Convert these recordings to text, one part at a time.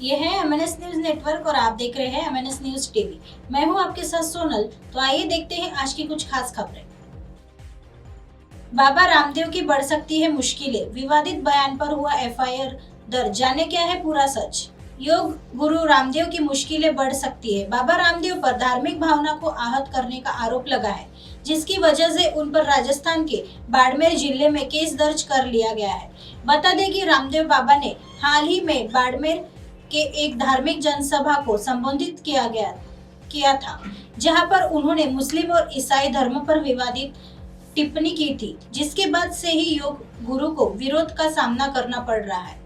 ये है MNS news network और आप देख रहे हैं एमएनएस न्यूज टीवी। मैं हूं आपके साथ सोनल। तो आइए देखते हैं आज की कुछ खास खबरें। बाबा रामदेव की बढ़ सकती है मुश्किलें, विवादित बयान पर हुआ एफआईआर दर्ज। जाने क्या है पूरा सच। योग गुरु रामदेव की मुश्किलें बढ़ सकती है। बाबा रामदेव पर धार्मिक भावना को आहत करने का आरोप लगा है, जिसकी वजह से उन पर राजस्थान के बाड़मेर जिले में केस दर्ज कर लिया गया है। बता दें कि रामदेव बाबा ने हाल ही में बाड़मेर के एक धार्मिक जनसभा को संबोधित किया था, जहां पर उन्होंने मुस्लिम और ईसाई धर्म पर विवादित टिप्पणी की थी, जिसके बाद से ही योग गुरु को विरोध का सामना करना पड़ रहा है।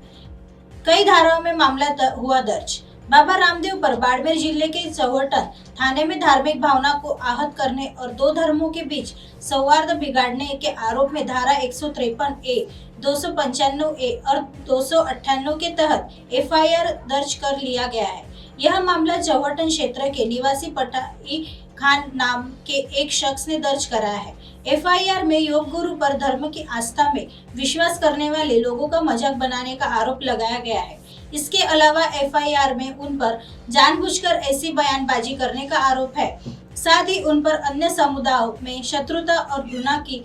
कई धाराओं में मामला हुआ दर्ज। बाबा रामदेव पर बाड़मेर जिले के चौहटन थाने में धार्मिक भावना को आहत करने और दो धर्मों के बीच सौहार्द बिगाड़ने के आरोप में धारा 153A, 295A और 298 के तहत एफआईआर दर्ज कर लिया गया है। यह मामला चौहटन क्षेत्र के निवासी पटाई खान नाम के एक शख्स ने दर्ज कराया है। एफआईआर में योग गुरु पर धर्म की आस्था में विश्वास करने वाले लोगों का मजाक बनाने का आरोप लगाया गया है। इसके अलावा एफआईआर में उन पर जानबूझकर ऐसी बयानबाजी करने का आरोप है। साथ ही उन पर अन्य समुदायों में शत्रुता और घृणा की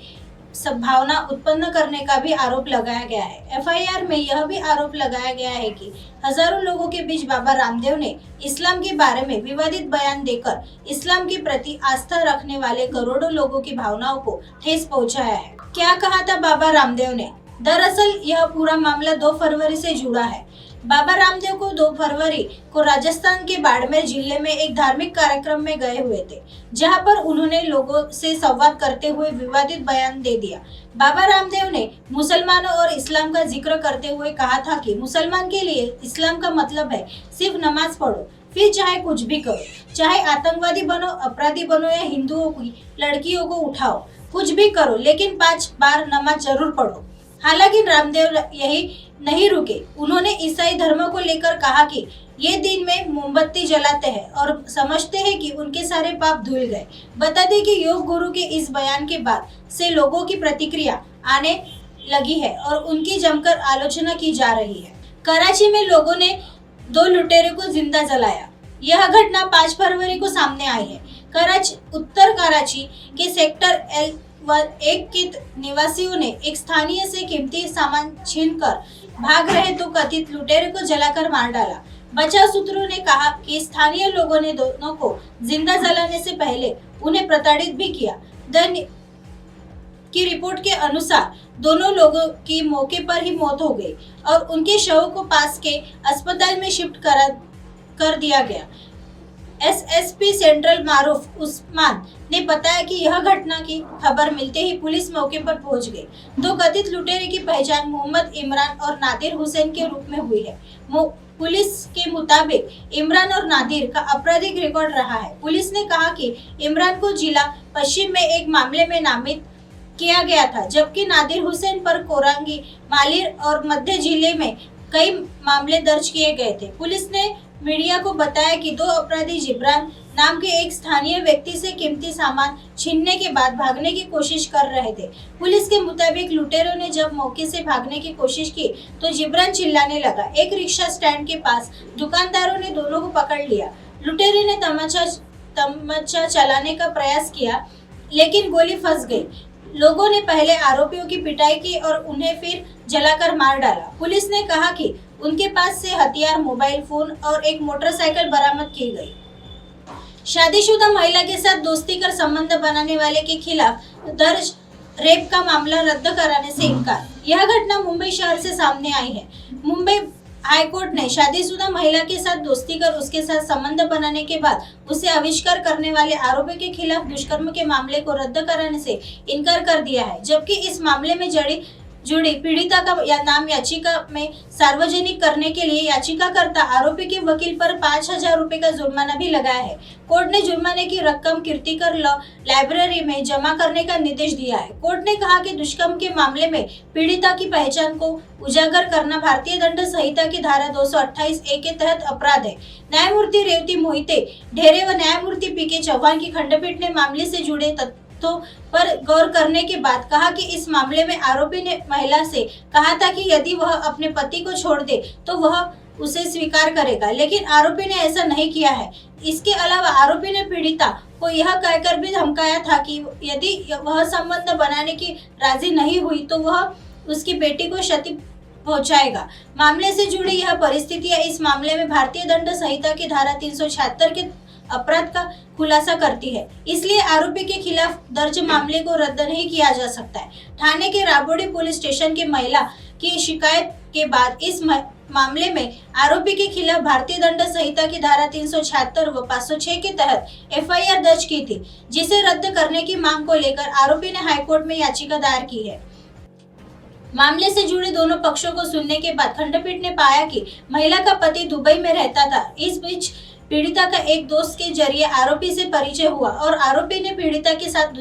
भावना उत्पन्न करने का भी आरोप लगाया गया है। एफआईआर में यह भी आरोप लगाया गया है कि हजारों लोगों के बीच बाबा रामदेव ने इस्लाम के बारे में विवादित बयान देकर इस्लाम के प्रति आस्था रखने वाले करोड़ों लोगों की भावनाओं को ठेस पहुंचाया है। क्या कहा था बाबा रामदेव ने? दरअसल यह पूरा मामला 2 फरवरी से जुड़ा है। बाबा रामदेव को 2 फरवरी को राजस्थान के बाड़मेर जिले में एक धार्मिक कार्यक्रम में गए हुए थे, जहां पर उन्होंने लोगों से संवाद करते हुए विवादित बयान दे दिया। बाबा रामदेव ने मुसलमानों और इस्लाम का जिक्र करते हुए कहा था कि मुसलमान के लिए इस्लाम का मतलब है सिर्फ नमाज पढ़ो, फिर चाहे कुछ भी करो, चाहे आतंकवादी बनो, अपराधी बनो या हिंदुओं की लड़कियों को उठाओ, कुछ भी करो, लेकिन 5 बार नमाज जरूर पढ़ो। हालांकि रामदेव यही नहीं रुके। उन्होंने ईसाई धर्म को लेकर कहा कि ये दिन में मोमबत्ती जलाते हैं और समझते हैं कि उनके सारे पाप धुल गए। बता दें कि योग गुरु के इस बयान के बाद से लोगों की प्रतिक्रिया आने लगी है और उनकी जमकर आलोचना की जा रही है। कराची में लोगों ने 2 लुटेरों को जिंदा जलाया। यह घटना 5 फरवरी को सामने आई है। उत्तर कराची के सेक्टर L1 के निवासियों ने एक स्थानीय से कीमती सामान छीनकर भाग रहे 2 कथित लुटेरों को जलाकर मार डाला। बचाव सूत्रों ने कहा कि स्थानीय लोगों ने दोनों को जिंदा जलाने से पहले उन्हें प्रताड़ित भी किया। की रिपोर्ट के अनुसार दोनों लोगों की मौके पर ही मौत हो गई और उनके शव को पास के अस्पताल में शिफ्ट कर दिया गया। एसएसपी सेंट्रल मारूफ उस्मान ने बताया कि यह घटना की खबर मिलते ही पुलिस मौके पर पहुंच गई। 2 कथित लुटेरे की पहचान मोहम्मद इमरान और नादिर हुसैन के रूप में हुई है। पुलिस के मुताबिक इमरान और नादिर का आपराधिक रिकॉर्ड रहा है। पुलिस ने कहा कि इमरान को जिला पश्चिम में एक मामले में नामित किया गया था, जबकि नादिर हुसैन पर कोरंगी, मालिर और मध्य जिले में कई मामले दर्ज किए गए थे। पुलिस ने मीडिया को बताया कि 2 अपराधी जिब्रान नाम के एक स्थानीय व्यक्ति से कीमती सामान छीनने के बाद भागने की कोशिश कर रहे थे। पुलिस के मुताबिक लुटेरों ने जब मौके से भागने की कोशिश की तो जिब्रान चिल्लाने लगा। एक रिक्शा स्टैंड के पास दुकानदारों ने दोनों को पकड़ लिया। लुटेरे ने तमाचा चलाने का प्रयास किया, लेकिन गोली फंस गई। लोगों ने पहले आरोपियों की पिटाई की और उन्हें फिर जलाकर मार डाला। पुलिस ने कहा कि उनके पास से हथियार, मोबाइल फोन और एक मोटरसाइकिल बरामद की गई। शादीशुदा महिला के साथ दोस्ती कर संबंध बनाने वाले के खिलाफ दर्ज रेप का मामला रद्द कराने से इनकार। यह घटना मुंबई शहर से सामने आई है। मुंबई हाईकोर्ट ने शादीशुदा महिला के साथ दोस्ती कर उसके साथ संबंध बनाने के बाद उसे आविष्कार करने वाले आरोपी के खिलाफ दुष्कर्म के मामले को रद्द कराने से इनकार कर दिया है, जबकि इस मामले में जुड़ी पीड़िता का नाम याचिका में सार्वजनिक करने के लिए याचिकाकर्ता आरोपी के वकील पर 5,000 रुपए का जुर्माना भी लगाया है। कोर्ट ने जुर्माने की रकम कीर्तिकर लॉ लाइब्रेरी में जमा करने का निर्देश दिया है। कोर्ट ने कहा कि दुष्कर्म के मामले में पीड़िता की पहचान को उजागर करना भारतीय दंड संहिता की धारा 228A के तहत अपराध है। न्यायमूर्ति रेवती मोहिते ढेरे व न्यायमूर्ति PK चौहान की खंडपीठ ने मामले से जुड़े पर गौर करने के बाद कहा कि इस मामले में आरोपी ने महिला से कहा था कि यदि वह अपने पति को छोड़ दे तो वह उसे स्वीकार करेगा, लेकिन आरोपी ने ऐसा नहीं किया है। इसके अलावा आरोपी ने पीड़िता को यह कहकर भी धमकाया था कि यदि वह संबंध बनाने की राजी नहीं हुई तो वह उसकी बेटी को क्षति पहुंचाएगा। मामले से जुड़ी यह परिस्थितियां इस मामले में भारतीय दंड संहिता की धारा 376 के अपराध का खुलासा करती है, इसलिए आरोपी के खिलाफ दर्ज मामले को रद्द नहीं किया जा सकता है। थाने के राबोडी पुलिस स्टेशन की महिला की शिकायत के बाद इस मामले में आरोपी के खिलाफ भारतीय दंड संहिता की धारा 376 व 506 के तहत एफआईआर दर्ज की थी, जिसे रद्द करने की मांग को लेकर आरोपी ने हाईकोर्ट में याचिका दायर की है। मामले से जुड़े दोनों पक्षों को सुनने के बाद खंडपीठ ने पाया कि महिला का पति दुबई में रहता था। इस बीच पीड़िता का एक दोस्त के जरिए आरोपी से परिचय हुआ और आरोपी ने पीड़िता के साथ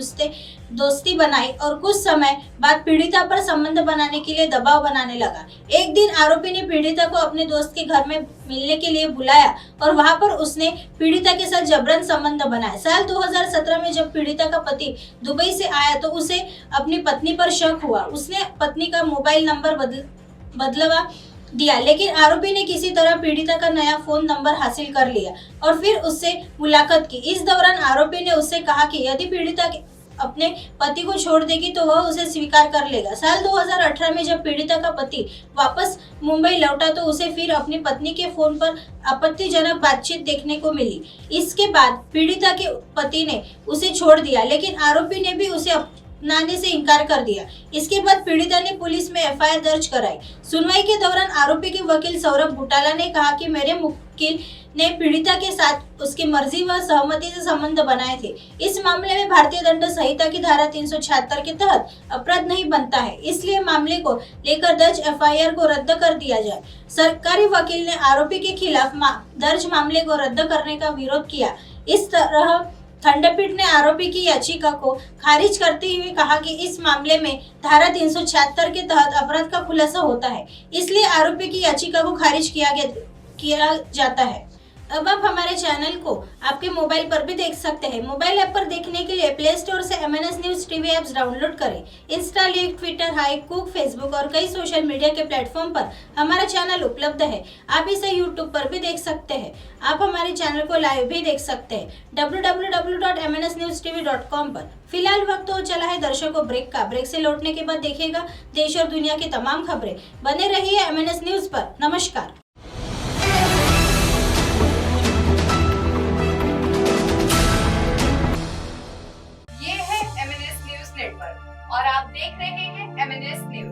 दोस्ती बनाई और कुछ समय बाद पीड़िता पर संबंध बनाने के लिए दबाव बनाने लगा। एक दिन आरोपी ने पीड़िता को अपने दोस्त के घर में मिलने के लिए बुलाया और वहां पर उसने पीड़िता के साथ जबरन संबंध बनाया। साल 2017 में जब पीड़िता का पति दुबई से आया तो उसे अपनी पत्नी पर शक हुआ। उसने पत्नी का मोबाइल नंबर बदलवा दिया, लेकिन आरोपी ने किसी तरह पीड़िता का नया फोन नंबर हासिल कर लिया और फिर उससे मुलाकात की। इस दौरान आरोपी ने उससे कहा कि यदि पीड़िता अपने पति को छोड़ देगी तो वह उसे स्वीकार कर लेगा। साल 2018 में जब पीड़िता का पति वापस मुंबई लौटा तो उसे फिर अपनी पत्नी के फोन पर आपत्तिजनक बातचीत देखने को मिली। इसके बाद पीड़िता के पति ने उसे छोड़ दिया, लेकिन आरोपी ने भी उसे अपनाने से इनकार कर दिया। इसके बाद पीड़िता ने पुलिस में एफआईआर दर्ज कराई। सुनवाई के दौरान आरोपी के वकील सौरभ बुटाला ने कहा कि मेरे वकील ने पीड़िता के साथ उसकी मर्जी व सहमति से संबंध बनाए थे। इस मामले में भारतीय दंड संहिता की धारा 376 के तहत अपराध नहीं बनता है, इसलिए मामले को लेकर दर्ज एफआईआर को रद्द कर दिया जाए। सरकारी वकील ने आरोपी के खिलाफ दर्ज मामले को रद्द करने का विरोध किया। इस तरह खंडपीठ ने आरोपी की याचिका को खारिज करते हुए कहा कि इस मामले में धारा 376 के तहत अपराध का खुलासा होता है, इसलिए आरोपी की याचिका को खारिज किया जाता है। अब आप हमारे चैनल को आपके मोबाइल पर भी देख सकते हैं। मोबाइल ऐप पर देखने के लिए प्ले स्टोर से MNS news TV apps download करें। इंस्टा, लिंक, ट्विटर, हाइक, कुक, फेसबुक और कई सोशल मीडिया के प्लेटफॉर्म पर हमारा चैनल उपलब्ध है। आप इसे यूट्यूब पर भी देख सकते हैं। आप हमारे चैनल को लाइव भी देख सकते हैं www.mnsnewstv.com पर। फिलहाल वक्त हो चला है दर्शकों ब्रेक का। ब्रेक से लौटने के बाद देखिएगा देश और दुनिया की तमाम खबरें। बने रहिए MNS न्यूज पर। नमस्कार। और आप देख रहे हैं MNS न्यूज।